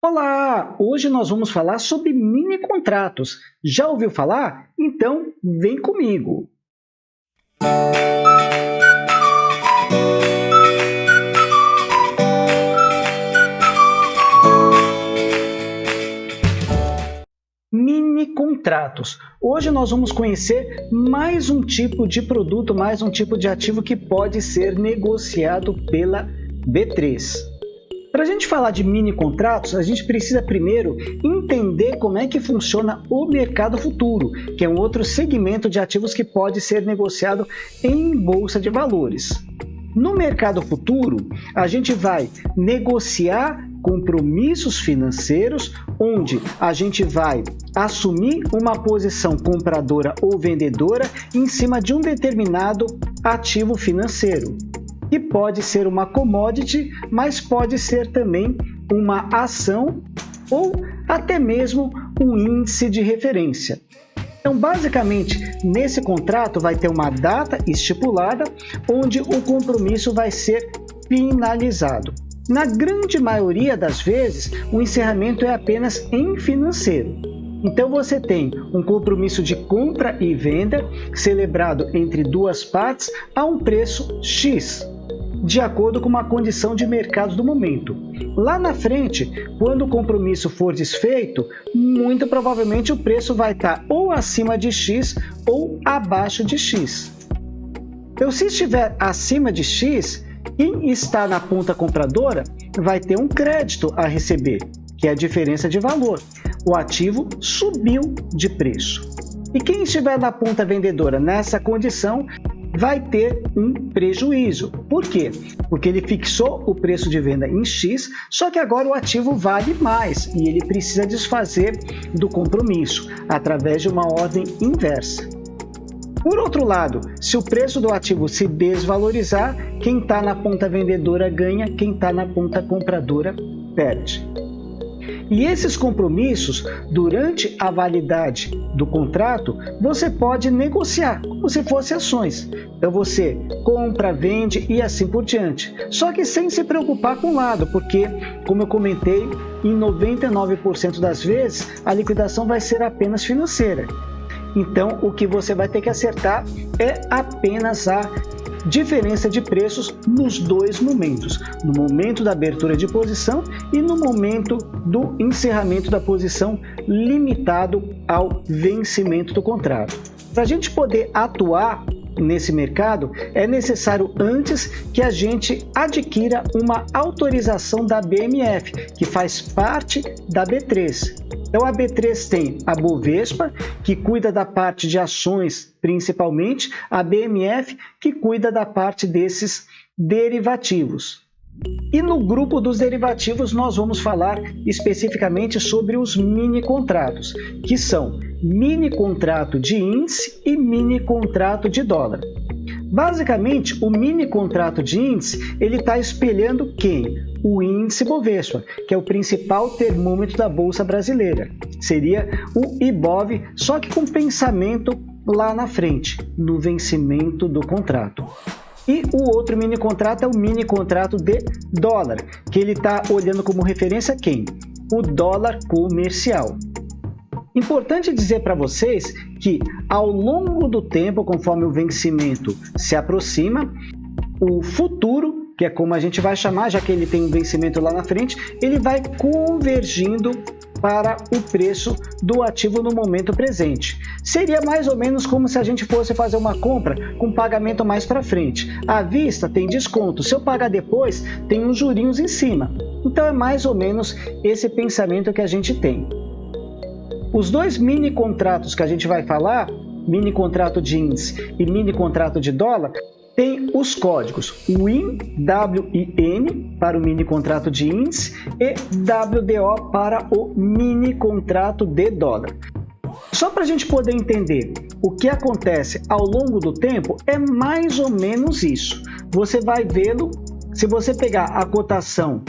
Olá! Hoje nós vamos falar sobre mini contratos. Já ouviu falar? Então vem comigo! Mini contratos. Hoje nós vamos conhecer mais um tipo de produto, mais um tipo de ativo que pode ser negociado pela B3. Para a gente falar de mini contratos, a gente precisa primeiro entender como é que funciona o mercado futuro, que é um outro segmento de ativos que pode ser negociado em bolsa de valores. No mercado futuro, a gente vai negociar compromissos financeiros, onde a gente vai assumir uma posição compradora ou vendedora em cima de um determinado ativo financeiro. Que pode ser uma commodity, mas pode ser também uma ação ou até mesmo um índice de referência. Então, basicamente, nesse contrato vai ter uma data estipulada onde o compromisso vai ser finalizado. Na grande maioria das vezes, o encerramento é apenas em financeiro. Então, você tem um compromisso de compra e venda celebrado entre duas partes a um preço X, de acordo com uma condição de mercado do momento. Lá na frente, quando o compromisso for desfeito, muito provavelmente o preço vai estar ou acima de X ou abaixo de X. Então, se estiver acima de X, quem está na ponta compradora vai ter um crédito a receber, que é a diferença de valor. O ativo subiu de preço. E quem estiver na ponta vendedora nessa condição vai ter um prejuízo. Por quê? Porque ele fixou o preço de venda em X, só que agora o ativo vale mais e ele precisa desfazer do compromisso através de uma ordem inversa. Por outro lado, se o preço do ativo se desvalorizar, quem está na ponta vendedora ganha, quem está na ponta compradora perde. E esses compromissos, durante a validade do contrato, você pode negociar como se fossem ações. Então você compra, vende e assim por diante. Só que sem se preocupar com o lado, porque, como eu comentei, em 99% das vezes a liquidação vai ser apenas financeira. Então o que você vai ter que acertar é apenas a diferença de preços nos dois momentos, no momento da abertura de posição e no momento do encerramento da posição, limitado ao vencimento do contrato. Para a gente poder atuar nesse mercado, é necessário antes que a gente adquira uma autorização da BMF, que faz parte da B3. Então, a B3 tem a Bovespa, que cuida da parte de ações principalmente, a BMF, que cuida da parte desses derivativos. E no grupo dos derivativos, nós vamos falar especificamente sobre os mini contratos, que são mini contrato de índice e mini contrato de dólar. Basicamente, o mini contrato de índice ele está espelhando quem? O índice Bovespa, que é o principal termômetro da Bolsa Brasileira. Seria o IBOV, só que com pensamento lá na frente, no vencimento do contrato. E o outro mini contrato é o mini contrato de dólar, que ele está olhando como referência quem? O dólar comercial. Importante dizer para vocês que ao longo do tempo, conforme o vencimento se aproxima, o futuro, que é como a gente vai chamar, já que ele tem um vencimento lá na frente, ele vai convergindo para o preço do ativo no momento presente. Seria mais ou menos como se a gente fosse fazer uma compra com pagamento mais para frente. À vista tem desconto, se eu pagar depois tem uns jurinhos em cima. Então é mais ou menos esse pensamento que a gente tem. Os dois mini contratos que a gente vai falar, mini contrato de índice e mini contrato de dólar, tem os códigos WIN, WIN para o mini contrato de índice e WDO para o mini contrato de dólar. Só para a gente poder entender o que acontece ao longo do tempo, é mais ou menos isso. Você vai vê-lo, se você pegar a cotação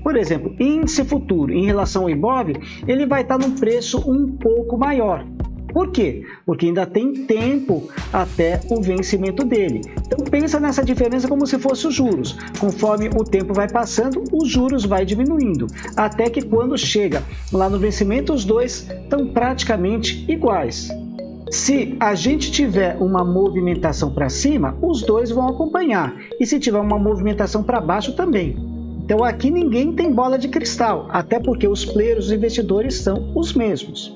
por exemplo, índice futuro em relação ao IBOV, ele vai estar num preço um pouco maior. Por quê? Porque ainda tem tempo até o vencimento dele. Então pensa nessa diferença como se fosse os juros. Conforme o tempo vai passando, os juros vai diminuindo, até que quando chega lá no vencimento, os dois estão praticamente iguais. Se a gente tiver uma movimentação para cima, os dois vão acompanhar. E se tiver uma movimentação para baixo também. Então aqui ninguém tem bola de cristal, até porque os players, os investidores são os mesmos.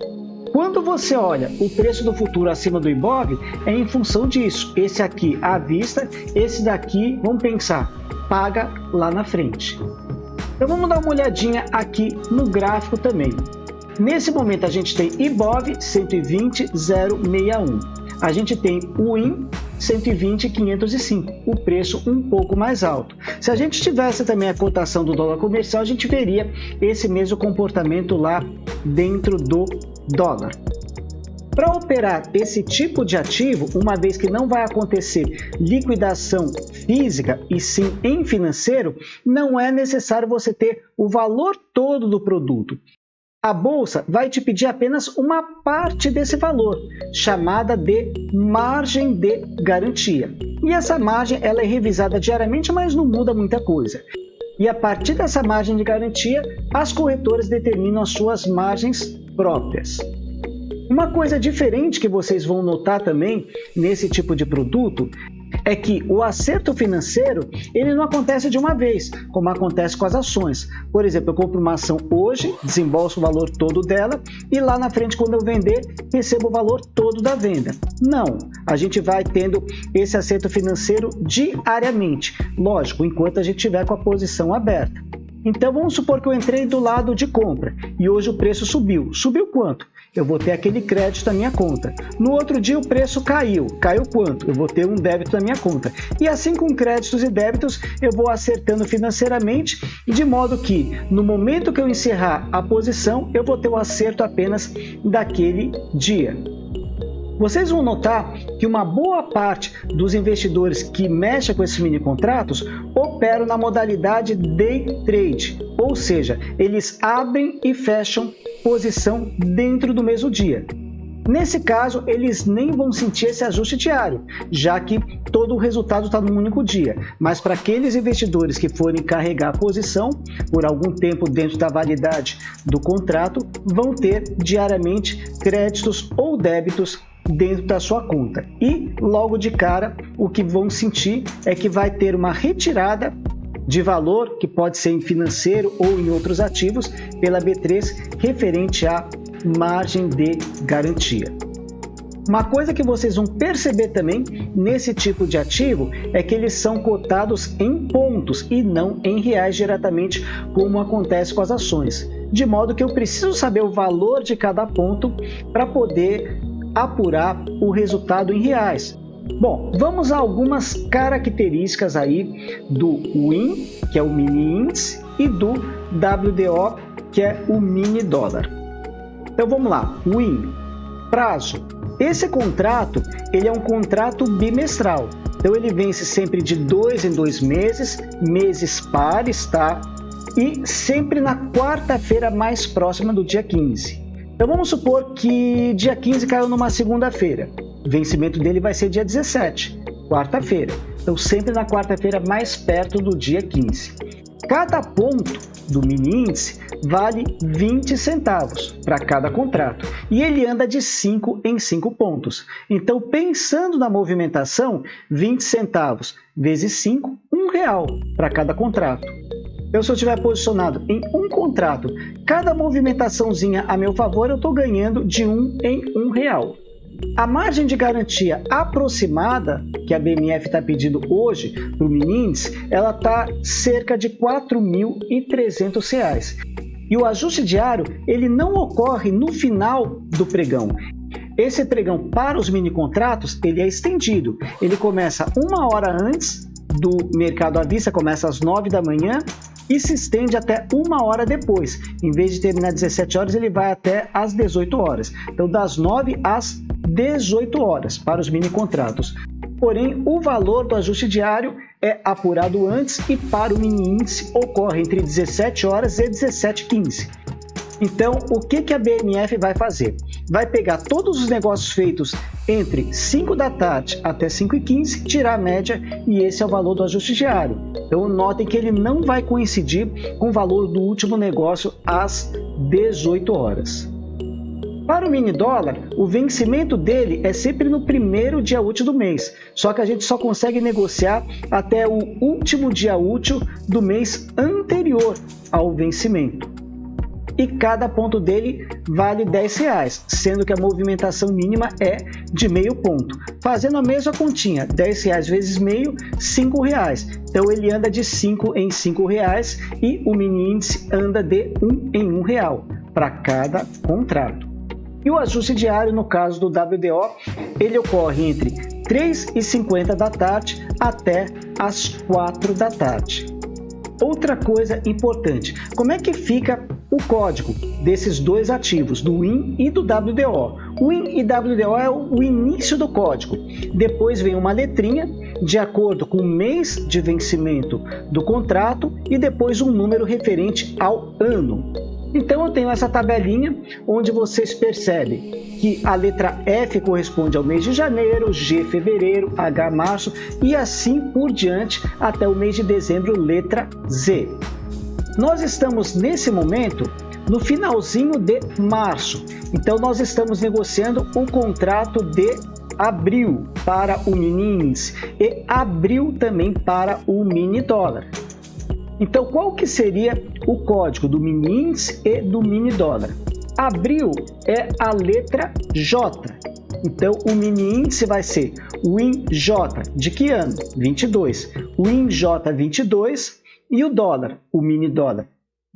Quando você olha o preço do futuro acima do Ibov, é em função disso. Esse aqui à vista, esse daqui, vamos pensar, paga lá na frente. Então vamos dar uma olhadinha aqui no gráfico também. Nesse momento a gente tem Ibov 120,061. A gente tem Win 120,505, o preço um pouco mais alto. Se a gente tivesse também a cotação do dólar comercial, a gente veria esse mesmo comportamento lá dentro do dólar. Para operar esse tipo de ativo, uma vez que não vai acontecer liquidação física e sim em financeiro, não é necessário você ter o valor todo do produto. A bolsa vai te pedir apenas uma parte desse valor, chamada de margem de garantia. E essa margem ela é revisada diariamente, mas não muda muita coisa. E a partir dessa margem de garantia, as corretoras determinam as suas margens próprias. Uma coisa diferente que vocês vão notar também nesse tipo de produto é que o acerto financeiro ele não acontece de uma vez, como acontece com as ações. Por exemplo, eu compro uma ação hoje, desembolso o valor todo dela e lá na frente, quando eu vender, recebo o valor todo da venda. Não, a gente vai tendo esse acerto financeiro diariamente, lógico, enquanto a gente estiver com a posição aberta. Então vamos supor que eu entrei do lado de compra e hoje o preço subiu. Subiu quanto? Eu vou ter aquele crédito na minha conta. No outro dia o preço caiu. Caiu quanto? Eu vou ter um débito na minha conta. E assim com créditos e débitos eu vou acertando financeiramente, de modo que no momento que eu encerrar a posição eu vou ter o acerto apenas daquele dia. Vocês vão notar que uma boa parte dos investidores que mexem com esses mini contratos operam na modalidade day trade, ou seja, eles abrem e fecham posição dentro do mesmo dia. Nesse caso, eles nem vão sentir esse ajuste diário, já que todo o resultado está num único dia. Mas para aqueles investidores que forem carregar a posição por algum tempo dentro da validade do contrato, vão ter diariamente créditos ou débitos dentro da sua conta. E logo de cara, o que vão sentir é que vai ter uma retirada de valor, que pode ser em financeiro ou em outros ativos, pela B3 referente à margem de garantia. Uma coisa que vocês vão perceber também nesse tipo de ativo é que eles são cotados em pontos e não em reais diretamente, como acontece com as ações. De modo que eu preciso saber o valor de cada ponto para poder apurar o resultado em reais. Bom, vamos a algumas características aí do WIN, que é o mini índice, e do WDO, que é o mini dólar. Então vamos lá, WIN, prazo. Esse contrato, ele é um contrato bimestral. Então ele vence sempre de 2 em 2 meses, meses pares, tá? E sempre na quarta-feira mais próxima do dia 15. Então vamos supor que dia 15 caiu numa segunda-feira. O vencimento dele vai ser dia 17, quarta-feira. Então sempre na quarta-feira mais perto do dia 15. Cada ponto do mini índice vale 20 centavos para cada contrato e ele anda de 5 em 5 pontos. Então, pensando na movimentação, 20 centavos vezes 5, R$1 para cada contrato. Então, se eu estiver posicionado em um contrato, cada movimentaçãozinha a meu favor, eu estou ganhando de 1 em R$1. A margem de garantia aproximada que a BMF está pedindo hoje para o mini índice, ela está cerca de R$ 4.300. E o ajuste diário, ele não ocorre no final do pregão. Esse pregão para os mini contratos, ele é estendido. Ele começa 1 hora antes do mercado à vista, começa às 9 da manhã e se estende até 1 hora depois. Em vez de terminar às 17 horas, ele vai até às 18 horas. Então, das 9 às 18 horas para os mini contratos. Porém, o valor do ajuste diário é apurado antes e para o mini índice ocorre entre 17 horas e 17h15. Então, o que a BMF vai fazer? vai pegar todos os negócios feitos entre 5 da tarde até 5h15, tirar a média, e esse é o valor do ajuste diário. Então notem que ele não vai coincidir com o valor do último negócio às 18 horas. Para o mini dólar, o vencimento dele é sempre no primeiro dia útil do mês, só que a gente só consegue negociar até o último dia útil do mês anterior ao vencimento. E cada ponto dele vale R$10, sendo que a movimentação mínima é de meio ponto. Fazendo a mesma continha, R$10 vezes meio, R$5. Então ele anda de 5 em R$5 e o mini índice anda de 1 em R$1 para cada contrato. E o ajuste diário, no caso do WDO, ele ocorre entre 3h50 da tarde até as 4 da tarde. Outra coisa importante, como é que fica o código desses dois ativos, do WIN e do WDO? O WIN e WDO é o início do código. Depois vem uma letrinha de acordo com o mês de vencimento do contrato e depois um número referente ao ano. Então eu tenho essa tabelinha onde vocês percebem que a letra F corresponde ao mês de janeiro, G fevereiro, H março e assim por diante até o mês de dezembro, letra Z. Nós estamos nesse momento no finalzinho de março, então nós estamos negociando o contrato de abril para o mini índice e abril também para o mini dólar. Então, qual que seria o código do mini índice e do mini dólar? Abril é a letra J. Então, o mini índice vai ser o WINJ de que ano? 22. O WINJ 22 e o dólar, o mini dólar,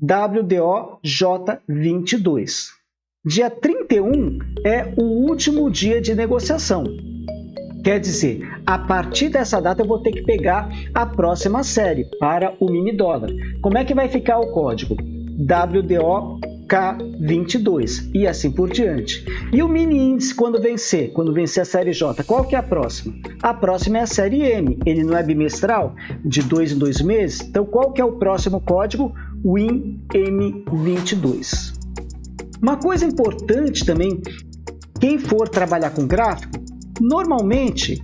WDOJ 22. Dia 31 é o último dia de negociação. Quer dizer, a partir dessa data eu vou ter que pegar a próxima série para o mini dólar. Como é que vai ficar o código? WDOK22 e assim por diante. E o mini índice quando vencer a série J, qual que é a próxima? A próxima é a série M, ele não é bimestral, de 2 em 2 meses, então qual que é o próximo código? WINM22. Uma coisa importante também, quem for trabalhar com gráfico, normalmente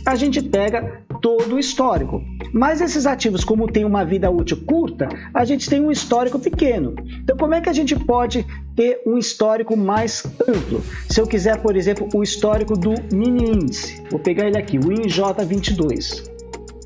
a gente pega todo o histórico, mas esses ativos, como tem uma vida útil curta, a gente tem um histórico pequeno. Então como é que a gente pode ter um histórico mais amplo? Se eu quiser, por exemplo, o histórico do mini índice, vou pegar ele aqui, o INJ22.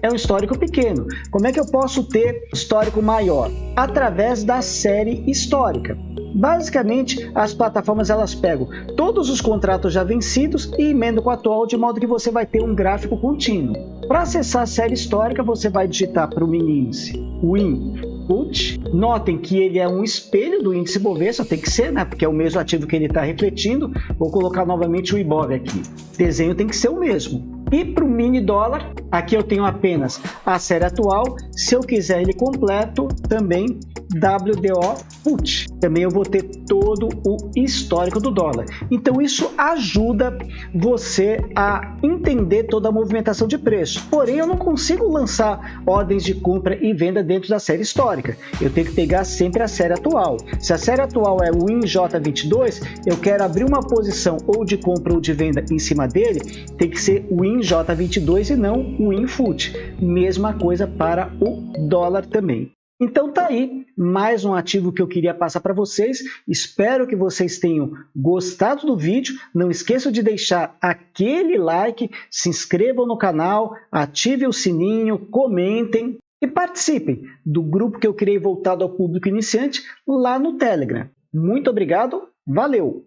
É um histórico pequeno. Como é que eu posso ter histórico maior? Através da série histórica. Basicamente, as plataformas elas pegam todos os contratos já vencidos e emendam com o atual, de modo que você vai ter um gráfico contínuo. Para acessar a série histórica, você vai digitar para o mini índice WINFUT. Notem que ele é um espelho do índice Bovespa, tem que ser, né? Porque é o mesmo ativo que ele está refletindo. Vou colocar novamente o IBOV aqui. O desenho tem que ser o mesmo. E para o mini dólar, aqui eu tenho apenas a série atual. Se eu quiser ele completo, também WDO Put. Também eu vou ter todo o histórico do dólar. Então isso ajuda você a entender toda a movimentação de preço. Porém, eu não consigo lançar ordens de compra e venda dentro da série histórica. Eu tenho que pegar sempre a série atual. Se a série atual é o WINJ22, eu quero abrir uma posição ou de compra ou de venda em cima dele, tem que ser o WINJ22 e não o WINFUT. Mesma coisa para o dólar também. Então tá aí mais um ativo que eu queria passar para vocês. Espero que vocês tenham gostado do vídeo. Não esqueçam de deixar aquele like, se inscrevam no canal, ativem o sininho, comentem e participem do grupo que eu criei voltado ao público iniciante lá no Telegram. Muito obrigado, valeu!